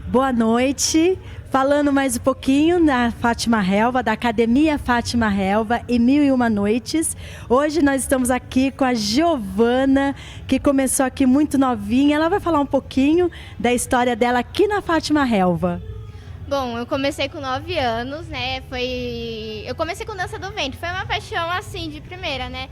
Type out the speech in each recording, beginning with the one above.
Boa noite. Falando mais um pouquinho da Fátima Helva, da Academia Fátima Helva e 1001 Noites. Hoje nós estamos aqui com a Giovana, que começou aqui muito novinha. Ela vai falar um pouquinho da história dela aqui na Fátima Helva. Bom, eu comecei com 9 anos, né? Eu comecei com dança do ventre. Foi uma paixão assim de primeira, né?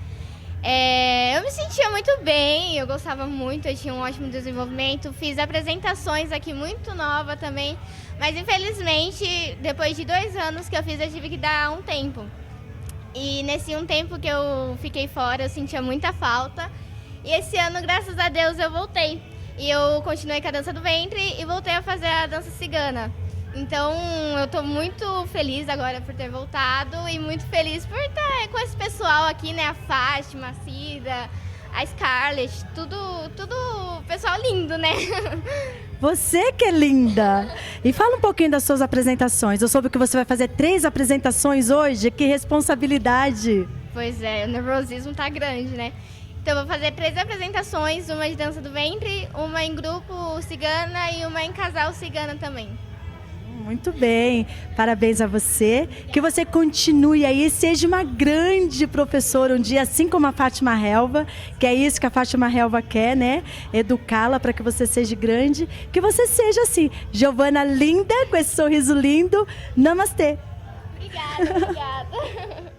Eu me sentia muito bem, eu gostava muito, eu tinha um ótimo desenvolvimento. Fiz apresentações aqui muito nova também, mas infelizmente depois de 2 anos que eu fiz, eu tive que dar um tempo. E nesse um tempo que eu fiquei fora, eu sentia muita falta. E esse ano, graças a Deus, eu voltei. E eu continuei com a dança do ventre e voltei a fazer a dança cigana. Então, eu tô muito feliz agora por ter voltado e muito feliz por estar com esse pessoal aqui, né? A Fátima, a Cida, a Scarlett, tudo pessoal lindo, né? Você que é linda! E fala um pouquinho das suas apresentações. Eu soube que você vai fazer 3 apresentações hoje. Que responsabilidade! Pois é, o nervosismo tá grande, né? Então, eu vou fazer 3 apresentações, uma de dança do ventre, uma em grupo cigana e uma em casal cigana também. Muito bem, parabéns a você, que você continue aí, seja uma grande professora um dia, assim como a Fátima Helva, que é isso que a Fátima Helva quer, né? Educá-la para que você seja grande, que você seja assim, Giovana linda, com esse sorriso lindo. Namastê! Obrigada.